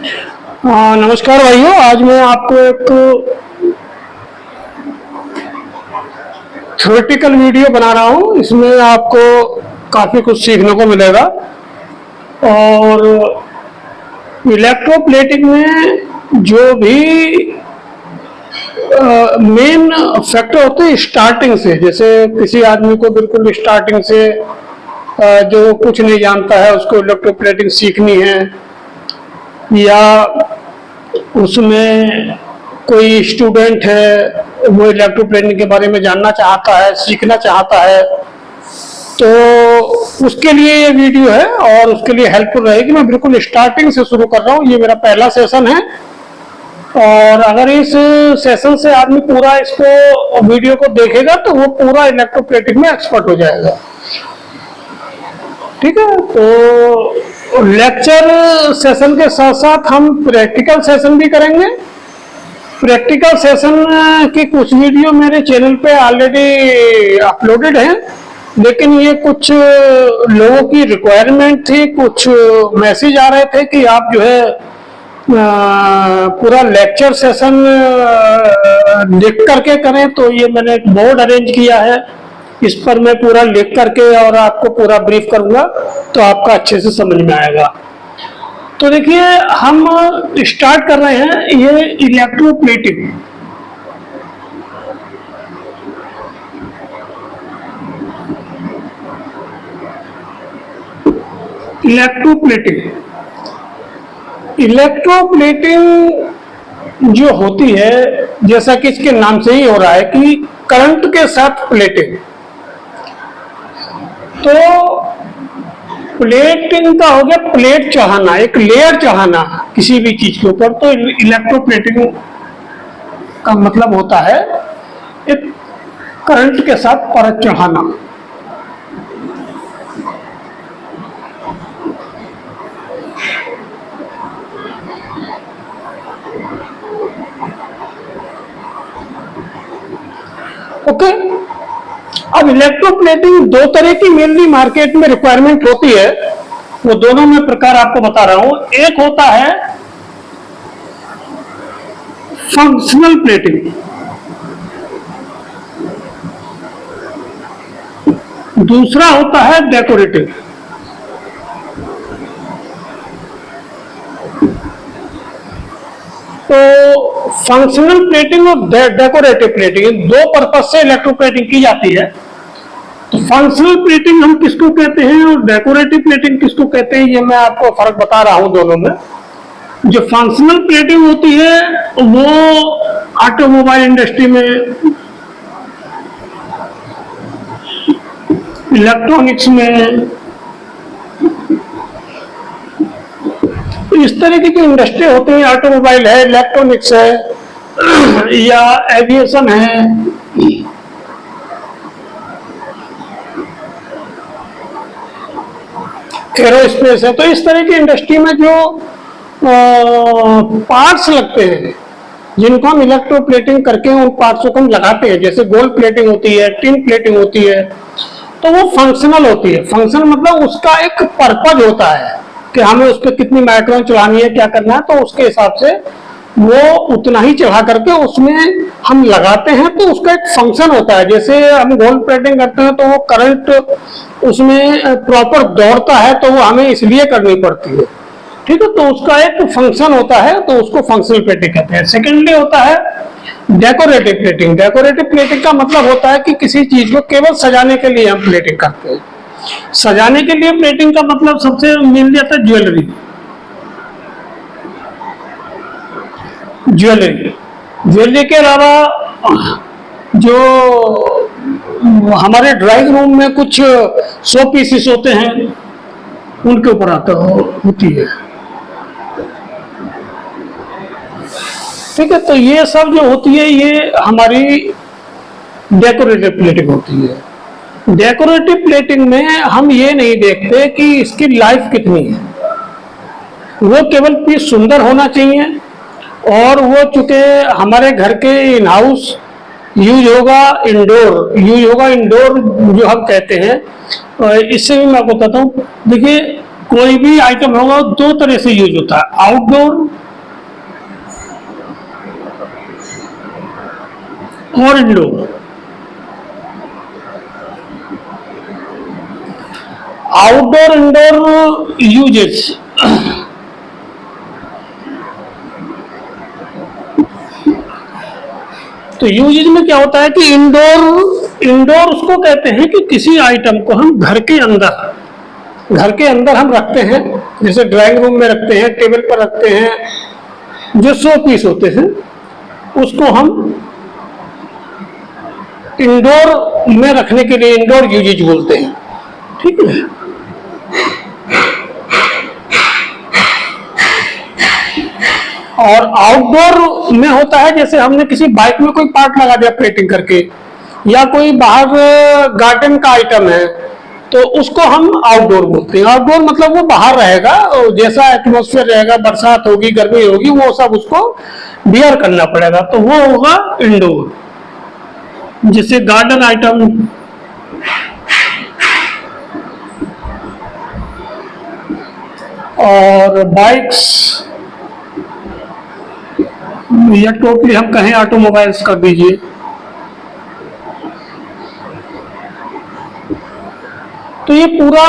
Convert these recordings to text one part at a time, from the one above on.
नमस्कार भाइयों, आज मैं आपको एक थ्योरेटिकल वीडियो बना रहा हूँ। इसमें आपको काफ़ी कुछ सीखने को मिलेगा। और इलेक्ट्रोप्लेटिंग में जो भी मेन फैक्टर होते हैं स्टार्टिंग से, जैसे किसी आदमी को बिल्कुल स्टार्टिंग से जो कुछ नहीं जानता है उसको इलेक्ट्रोप्लेटिंग सीखनी है, या उसमें कोई स्टूडेंट है वो इलेक्ट्रोप्लेटिंग के बारे में जानना चाहता है, सीखना चाहता है, तो उसके लिए ये वीडियो है और उसके लिए हेल्पफुल रहेगी। मैं बिल्कुल स्टार्टिंग से शुरू कर रहा हूँ, ये मेरा पहला सेशन है। और अगर इस सेशन से आदमी पूरा इसको वीडियो को देखेगा तो वो पूरा इलेक्ट्रोप्लेटिंग में एक्सपर्ट हो जाएगा। ठीक है, तो लेक्चर सेशन के साथ साथ हम प्रैक्टिकल सेशन भी करेंगे। प्रैक्टिकल सेशन की कुछ वीडियो मेरे चैनल पे ऑलरेडी अपलोडेड हैं, लेकिन ये कुछ लोगों की रिक्वायरमेंट थी, कुछ मैसेज आ रहे थे कि आप जो है पूरा लेक्चर सेशन लिख करके करें, तो ये मैंने एक बोर्ड अरेंज किया है। इस पर मैं पूरा लिख करके और आपको पूरा ब्रीफ करूंगा तो आपका अच्छे से समझ में आएगा। तो देखिए, हम स्टार्ट कर रहे हैं ये इलेक्ट्रोप्लेटिंग। इलेक्ट्रोप्लेटिंग जो होती है, जैसा कि इसके नाम से ही हो रहा है कि करंट के साथ प्लेटिंग। तो प्लेटिंग का हो गया प्लेट चढ़ाना, एक लेयर चढ़ाना किसी भी चीज के ऊपर। तो इलेक्ट्रोप्लेटिंग का मतलब होता है एक करंट के साथ परत चढ़ाना। ओके, अब इलेक्ट्रोप्लेटिंग दो तरह की मेनली मार्केट में रिक्वायरमेंट होती है, वो दोनों में प्रकार आपको बता रहा हूं। एक होता है फंक्शनल प्लेटिंग, दूसरा होता है डेकोरेटिव। तो फंक्शनल प्लेटिंग और डेकोरेटिव प्लेटिंग, दो पर्पज से इलेक्ट्रोप्लेटिंग की जाती है। तो फंक्शनल प्लेटिंग हम किसको कहते हैं और डेकोरेटिव प्लेटिंग किसको कहते हैं, ये मैं आपको फर्क बता रहा हूं दोनों में। जो फंक्शनल प्लेटिंग होती है वो ऑटोमोबाइल इंडस्ट्री में, इलेक्ट्रॉनिक्स में, इस तरह की जो इंडस्ट्री होती है, ऑटोमोबाइल है, इलेक्ट्रॉनिक्स है या एविएशन है, एरोस्पेस है, तो इस तरह की इंडस्ट्री में जो पार्ट्स लगते हैं जिनको हम इलेक्ट्रोप्लेटिंग करके उन पार्ट्सों को हम लगाते हैं, जैसे गोल्ड प्लेटिंग होती है, टिन प्लेटिंग होती है, तो वो फंक्शनल होती है। फंक्शनल मतलब उसका एक पर्पज होता है कि हमें उस पर कितनी माइक्रोन चढ़ानी है, क्या करना है, तो उसके हिसाब से वो उतना ही चढ़ा करके उसमें हम लगाते हैं, तो उसका एक फंक्शन होता है। जैसे हम गोल्ड प्लेटिंग करते हैं तो वो करंट उसमें प्रॉपर दौड़ता है, तो वो हमें इसलिए करनी पड़ती है। ठीक है, तो उसका एक फंक्शन होता है, तो उसको फंक्शनल प्लेटिंग कहते हैं। सेकेंडली होता है डेकोरेटिव प्लेटिंग। डेकोरेटिव प्लेटिंग का मतलब होता है कि किसी चीज को केवल सजाने के लिए हम प्लेटिंग करते हैं। सजाने के लिए प्लेटिंग का मतलब सबसे मेनली आता है ज्वेलरी। ज्वेलरी के अलावा जो हमारे ड्राइंग रूम में कुछ 100 पीसेस होते हैं उनके ऊपर होती है। ठीक है, तो ये सब जो होती है ये हमारी डेकोरेटिव प्लेटिंग होती है। डेकोरेटिव प्लेटिंग में हम ये नहीं देखते कि इसकी लाइफ कितनी है, वो केवल पीस सुंदर होना चाहिए और वो चूंकि हमारे घर के इन हाउस यूज होगा, इंडोर जो हम कहते हैं। इससे भी मैं आपको बताता हूँ, देखिए कोई भी आइटम होगा दो तरह से यूज होता है, आउटडोर और इंडोर। आउटडोर इंडोर यूजेस, तो यूजेज में क्या होता है कि इंडोर इंडोर उसको कहते हैं कि किसी आइटम को हम घर के अंदर हम रखते हैं, जैसे ड्राइंग रूम में रखते हैं, टेबल पर रखते हैं, जो शो पीस होते हैं उसको हम इंडोर में रखने के लिए इंडोर यूजेज बोलते हैं। ठीक है, और आउटडोर में होता है जैसे हमने किसी बाइक में कोई पार्ट लगा दिया प्लेटिंग करके, या कोई बाहर गार्डन का आइटम है तो उसको हम आउटडोर बोलते हैं। आउटडोर मतलब वो बाहर रहेगा और जैसा एटमॉस्फेयर रहेगा, बरसात होगी, गर्मी होगी, वो सब उसको बियर करना पड़ेगा, तो वो होगा इंडोर। जैसे गार्डन आइटम, और बाइक्स, या टोटली हम कहें ऑटोमोबाइल्स कर दीजिए। तो ये पूरा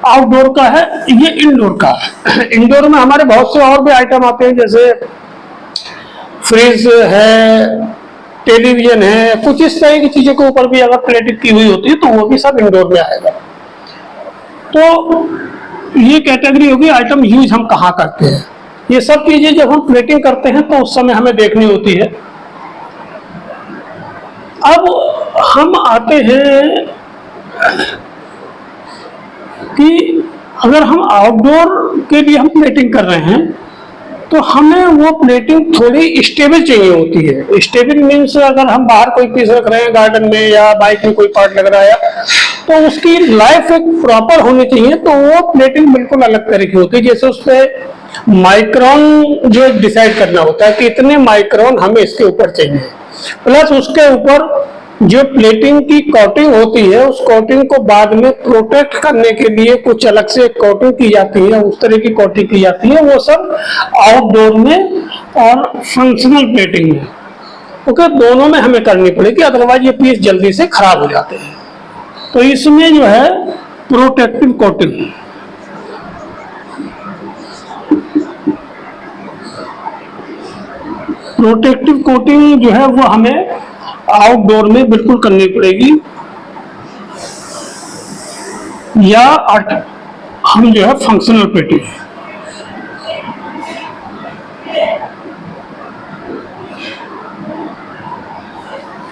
आउटडोर का है, ये इंडोर का है। इंडोर में हमारे बहुत से और भी आइटम आते हैं, जैसे फ्रिज है, टेलीविजन है, कुछ इस तरह की चीजों के ऊपर भी अगर प्लेटिंग की हुई होती है तो वो भी सब इंडोर में आएगा। तो ये कैटेगरी होगी आइटम यूज हम कहाँ करते हैं। ये सब चीजें जब हम प्लेटिंग करते हैं तो उस समय हमें देखनी होती है। अब हम आते हैं कि अगर हम आउटडोर के लिए हम प्लेटिंग कर रहे हैं तो हमें वो प्लेटिंग थोड़ी स्टेबल चाहिए होती है। स्टेबल मीन्स अगर हम बाहर कोई पीस रख रहे हैं गार्डन में या बाइक में कोई पार्ट लग रहा है तो उसकी लाइफ एक प्रॉपर होनी चाहिए, तो वो प्लेटिंग बिल्कुल अलग तरह की होती है। जैसे उस पर माइक्रोन जो डिसाइड करना होता है कि इतने माइक्रोन हमें इसके ऊपर चाहिए, प्लस उसके ऊपर जो प्लेटिंग की कोटिंग होती है उस कोटिंग को बाद में प्रोटेक्ट करने के लिए कुछ अलग से कोटिंग की जाती है, उस तरह की कोटिंग की जाती है, वो सब आउटडोर में और फंक्शनल प्लेटिंग में ओके दोनों में हमें करनी पड़ेगी, अदरवाइज ये पीस जल्दी से खराब हो जाते हैं। तो इसमें जो है प्रोटेक्टिव कोटिंग, प्रोटेक्टिव कोटिंग जो है वो हमें आउटडोर में बिल्कुल करनी पड़ेगी, या हम जो है फंक्शनल प्लेटिंग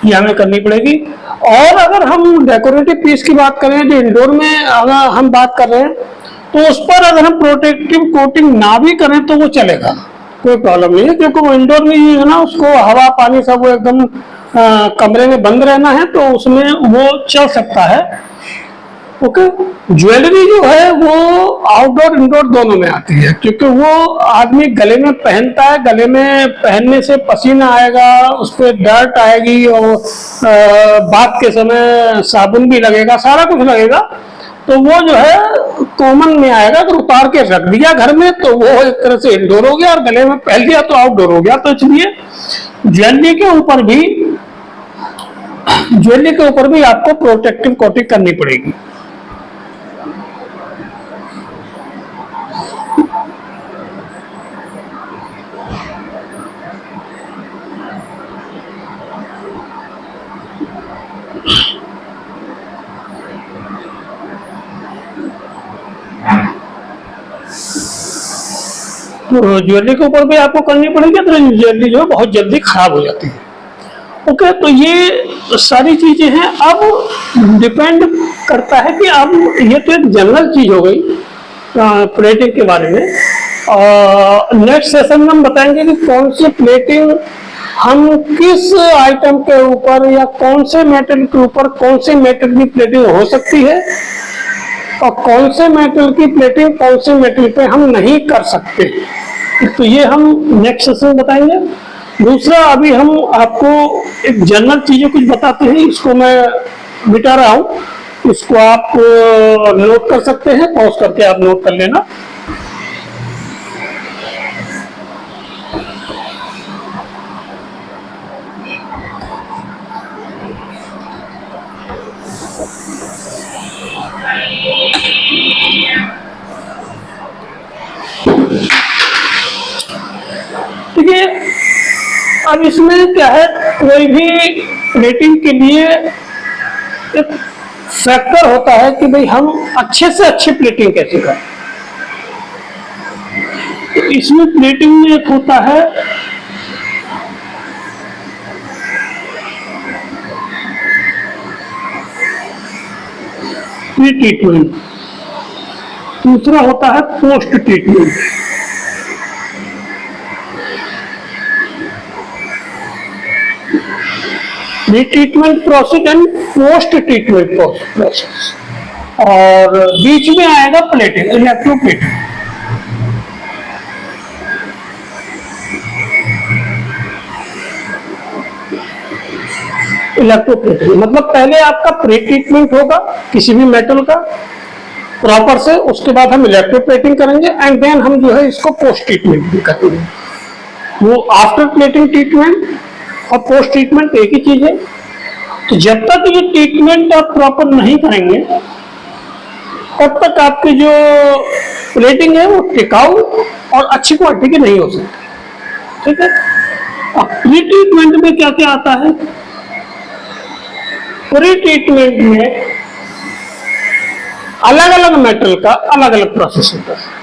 ये हमें करनी पड़ेगी। और अगर हम डेकोरेटिव पीस की बात करें जो इंडोर में अगर हम बात कर रहे हैं तो उस पर अगर हम प्रोटेक्टिव कोटिंग ना भी करें तो वो चलेगा, कोई प्रॉब्लम नहीं है, क्योंकि वो इंडोर में ही है ना, उसको हवा पानी सब वो एकदम कमरे में बंद रहना है तो उसमें वो चल सकता है। ओके, ज्वेलरी जो है वो आउटडोर इंडोर दोनों में आती है, क्योंकि वो आदमी गले में पहनता है, गले में पहनने से पसीना आएगा, उस पर डर्ट आएगी और बात के समय साबुन भी लगेगा, सारा कुछ लगेगा, तो वो जो है कॉमन में आएगा। अगर उतार के रख दिया घर में तो वो एक तरह से इंडोर हो गया और गले में पहन लिया तो आउटडोर हो गया। तो इसलिए ज्वेलरी के ऊपर भी आपको प्रोटेक्टिव कोटिंग करनी पड़ेगी। तो ज्वेलरी के ऊपर भी आपको करनी पड़ेगी, तो ज्वेलरी जो है बहुत जल्दी खराब हो जाती है। ओके, तो ये सारी चीजें हैं। अब डिपेंड करता है कि अब ये तो एक जनरल चीज हो गई प्लेटिंग के बारे में, और नेक्स्ट सेशन में हम बताएंगे कि कौन सी प्लेटिंग हम किस आइटम के ऊपर या कौन से मेटल के ऊपर कौन से मेटल की प्लेटिंग हो सकती है और कौन से मेटल की प्लेटिंग कौन से मेटल पे हम नहीं कर सकते। तो ये हम नेक्स्ट सेशन में बताएंगे। दूसरा, अभी हम आपको एक जनरल चीजें कुछ बताते हैं, इसको मैं मिटा रहा हूँ इसको आप नोट कर सकते हैं, पॉज करके आप नोट कर लेना। ठीक है, अब इसमें क्या है, कोई भी प्लेटिंग के लिए एक फैक्टर होता है कि भाई हम अच्छे से अच्छी प्लेटिंग कैसे करें। तो इसमें प्लेटिंग में एक होता है प्री ट्रीटमेंट, दूसरा होता है post treatment. Pre treatment process and post treatment process, और बीच में आएगा प्लेटिंग, इलेक्ट्रोप्लेटिंग। इलेक्ट्रोप्लेटिंग मतलब पहले आपका प्री ट्रीटमेंट होगा किसी भी मेटल का प्रॉपर से, उसके बाद हम इलेक्ट्रोप्लेटिंग करेंगे एंड देन हम जो है इसको पोस्ट ट्रीटमेंट भी करेंगे। वो आफ्टर प्लेटिंग ट्रीटमेंट और पोस्ट ट्रीटमेंट एक ही चीज है। तो जब तक ये ट्रीटमेंट आप प्रॉपर नहीं करेंगे तब तक आपकी जो प्लेटिंग है वो टिकाऊ और अच्छी क्वालिटी की नहीं हो सकती। ठीक है, अब प्री ट्रीटमेंट में क्या क्या आता है? प्री ट्रीटमेंट में अलग अलग मेटल का अलग अलग प्रोसेस होता है।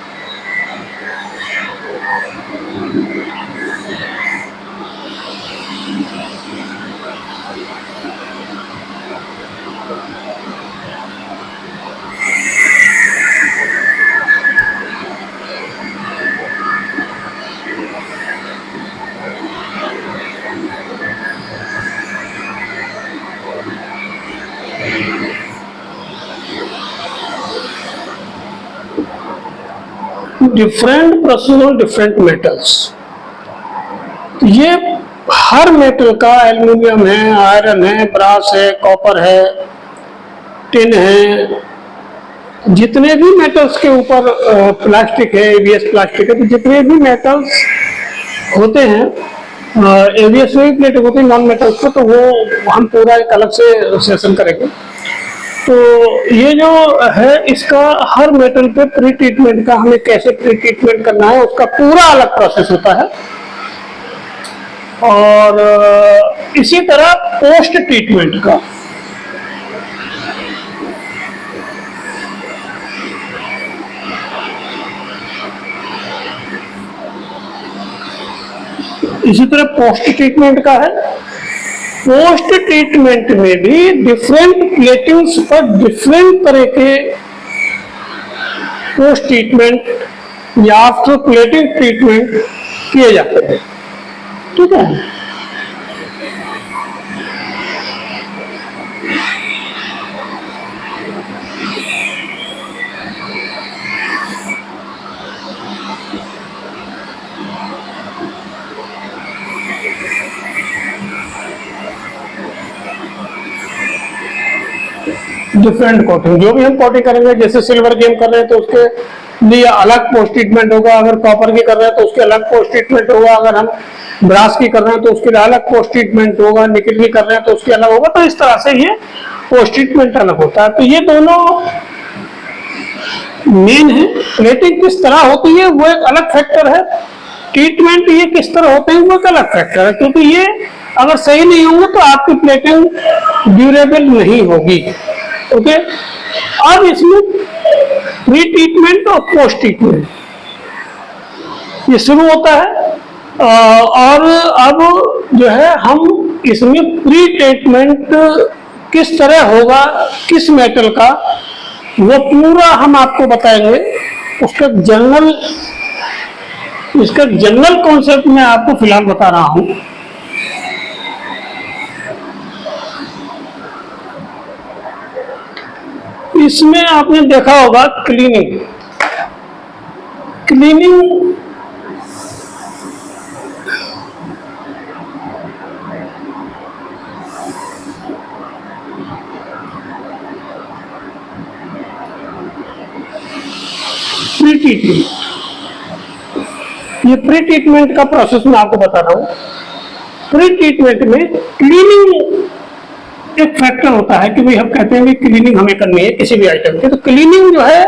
Different process on different metals. ये हर मेटल का, एल्यूमिनियम है, आयरन है, ब्रास है, कॉपर है, टिन है, जितने भी मेटल्स के ऊपर प्लास्टिक है, एबीएस प्लास्टिक है, तो जितने भी मेटल्स होते हैं, एबीएस में भी प्लेट होती है नॉन मेटल्स को, तो वो हम पूरा एक अलग से सेशन करेंगे। तो ये जो है इसका हर मेटल पे प्री ट्रीटमेंट का, हमें कैसे प्री ट्रीटमेंट करना है उसका पूरा अलग प्रोसेस होता है। और इसी तरह पोस्ट ट्रीटमेंट का, इसी तरह पोस्ट ट्रीटमेंट का है। पोस्ट ट्रीटमेंट में भी डिफरेंट प्लेटिंग्स पर डिफरेंट तरह के पोस्ट ट्रीटमेंट या आफ्टर प्लेटिंग ट्रीटमेंट किए जाते हैं। ठीक है, डिफरेंट कोटिंग, जो भी हम कोटिंग करेंगे, जैसे सिल्वर गेम कर रहे हैं तो उसके लिए अलग पोस्ट ट्रीटमेंट होगा, अगर कॉपर की कर रहे हैं तो उसके अलग पोस्ट ट्रीटमेंट होगा, अगर हम ब्रास की कर रहे हैं तो उसके लिए अलग पोस्ट ट्रीटमेंट होगा, निकल की कर रहे हैं तो उसके अलग होगा। तो इस तरह से ये पोस्ट ट्रीटमेंट अलग होता है। तो ये दोनों मेन है। प्लेटिंग किस तरह होती है वो एक अलग फैक्टर है, ट्रीटमेंट ये किस तरह होते हैं वो एक अलग फैक्टर है, क्योंकि ये अगर सही नहीं होंगे तो आपकी प्लेटिंग ड्यूरेबल नहीं होगी। ओके, अब इसमें प्री ट्रीटमेंट और पोस्ट ट्रीटमेंट ये शुरू होता है। और अब जो है हम इसमें प्री ट्रीटमेंट किस तरह होगा, किस मेटल का, वो पूरा हम आपको बताएंगे। इसका जनरल कॉन्सेप्ट मैं आपको फिलहाल बता रहा हूं। इसमें आपने देखा होगा क्लीनिंग। ट्रीटमेंट, ये प्री ट्रीटमेंट का प्रोसेस मैं आपको बता रहा हूं। प्री ट्रीटमेंट में क्लीनिंग एक फैक्टर होता है कि भाई हम कहते हैं भी क्लीनिंग हमें करनी है किसी भी आइटम की, तो क्लीनिंग जो है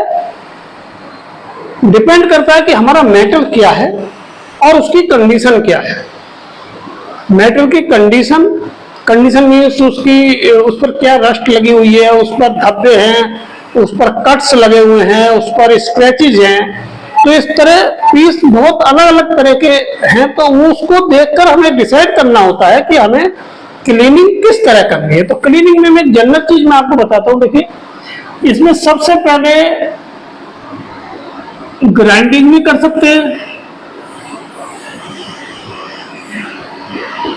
डिपेंड करता है कि हमारा मेटल क्या है और उसकी कंडीशन क्या है। मेटल की कंडीशन मीन्स उसकी, उस पर क्या रस्ट लगी हुई है, उस पर धब्बे हैं, उस पर कट्स लगे हुए हैं, उस पर स्क्रैचेज हैं। तो इस तरह पीस बहुत अलग अलग तरह के हैं, तो वो उसको देखकर हमें डिसाइड करना होता है कि हमें क्लीनिंग किस तरह करनी है। तो क्लीनिंग में एक जनरल चीज मैं आपको बताता हूँ। देखिए, इसमें सबसे पहले ग्राइंडिंग भी कर सकते हैं।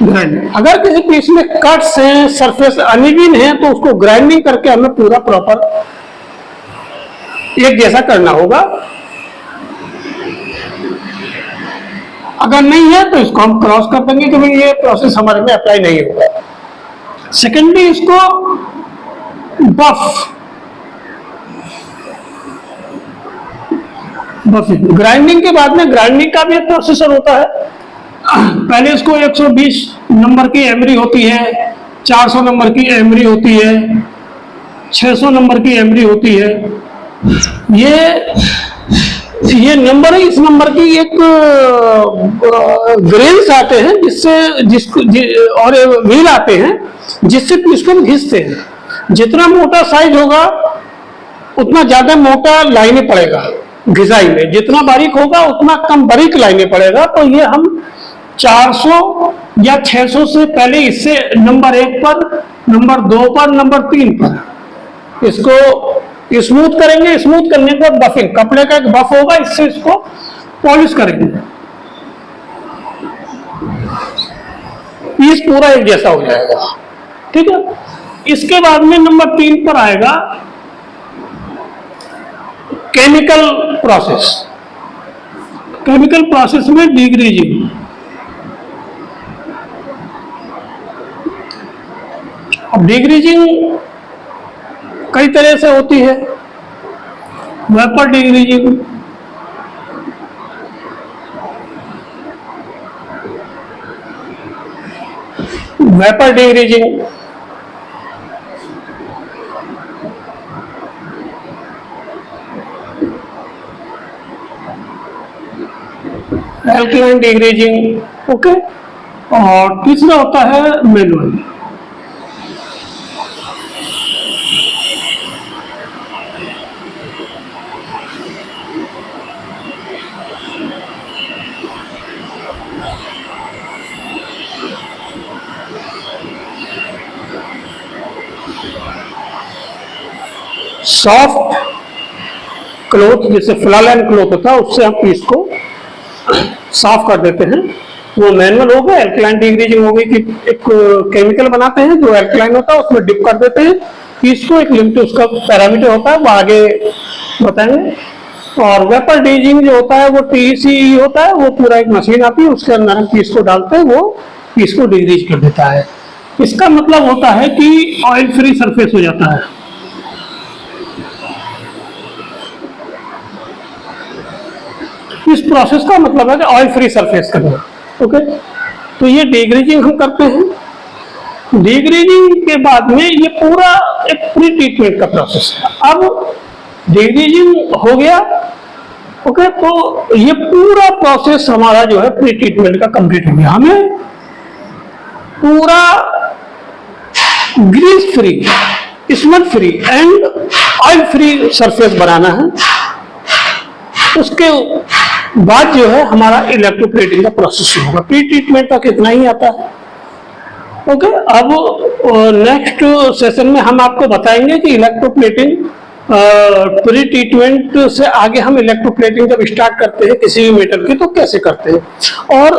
ग्राइंडिंग, अगर किसी पीस में कट्स हैं, सरफेस अनइवन है, तो उसको ग्राइंडिंग करके हमें पूरा प्रॉपर एक जैसा करना होगा। अगर नहीं है तो इसको हम क्रॉस कर देंगे कि भाई ये प्रोसेस हमारे में अप्लाई नहीं होगा। सेकेंडली, इसको बफिंग, ग्राइंडिंग के बाद में ग्राइंडिंग का भी एक प्रोसेसर होता है। पहले इसको 120 नंबर की एमरी होती है, 400 नंबर की एमरी होती है, 600 नंबर की एमरी होती है। ये नंबर है, इस नंबर की एक ग्रेन्स आते हैं और व्हील आते हैं जिससे पीस को घिसते हैं। जितना मोटा साइज होगा उतना ज्यादा मोटा लाइने पड़ेगा घिसाई में, जितना बारीक होगा उतना कम बारीक लाइने पड़ेगा। तो ये हम 400 या 600 से पहले इससे नंबर 1 पर, नंबर 2 पर, नंबर 3 पर इसको स्मूथ करेंगे। स्मूथ करने के बाद बफिंग, कपड़े का एक बफ होगा, इससे इसको पॉलिश करेंगे, पीस पूरा एक जैसा हो जाएगा। ठीक है, इसके बाद में नंबर 3 पर आएगा केमिकल प्रोसेस। केमिकल प्रोसेस में डिग्रीजिंग, अब डिग्रीजिंग कई तरह से होती है। Vapour degreasing, vapour degreasing, alkaline degreasing, okay. और तीसरा होता है मैनुअल। सॉफ्ट क्लॉथ, जैसे फ्लालैन क्लॉथ होता है, उससे हम पीस को साफ कर देते हैं, वो मैनुअल हो गया। एल्कलाइन डिग्रीजिंग हो गई कि एक केमिकल बनाते हैं जो एल्कलाइन होता है, उसमें डिप कर देते हैं पीस को, एक लिमिट उसका पैरामीटर होता है, वो आगे बताएंगे। और वेपर डिग्रीजिंग जो होता है वो TEC होता है, वो पूरा एक मशीन आती है, उसके अंदर हम पीस को डालते हैं, वो पीस को डिग्रीज कर देता है। इसका मतलब होता है कि ऑयल फ्री सरफेस हो जाता है। इस प्रोसेस का मतलब है कि ऑयल फ्री सरफेस करना, ओके। तो ये डिग्रीजिंग हम करते हैं। डिग्रीजिंग के बाद में ये पूरा एक प्री ट्रीटमेंट का प्रोसेस है। अब डिग्रीजिंग हो गया, ओके, तो ये पूरा प्रोसेस हमारा जो है प्री ट्रीटमेंट का कंप्लीट हो गया। हमें पूरा grease free, smut free and oil free surface बनाना है। उसके बाद जो है हमारा इलेक्ट्रोप्लेटिंग का प्रोसेस होगा। प्री ट्रीटमेंट तक इतना ही आता है, ओके। अब नेक्स्ट सेशन में हम आपको बताएंगे कि इलेक्ट्रोप्लेटिंग, प्री ट्रीटमेंट से आगे हम इलेक्ट्रोप्लेटिंग जब स्टार्ट करते हैं किसी भी मेटल की तो कैसे करते हैं, और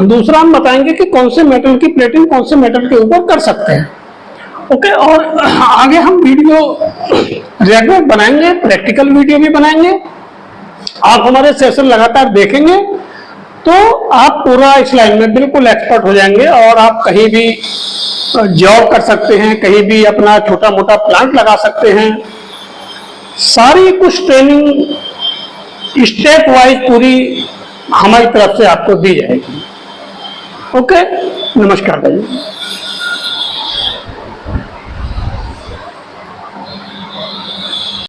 दूसरा हम बताएंगे कि कौन से मेटल की प्लेटिंग कौन से मेटल के ऊपर कर सकते हैं, ओके। और आगे हम वीडियो रेगुलर बनाएंगे, प्रैक्टिकल वीडियो भी बनाएंगे। आप हमारे सेशन लगातार देखेंगे तो आप पूरा इस लाइन में बिल्कुल एक्सपर्ट हो जाएंगे, और आप कहीं भी जॉब कर सकते हैं, कहीं भी अपना छोटा मोटा प्लांट लगा सकते हैं। सारी कुछ ट्रेनिंग स्टेप वाइज पूरी हमारी तरफ से आपको दी जाएगी। ओके, नमस्कार भाई।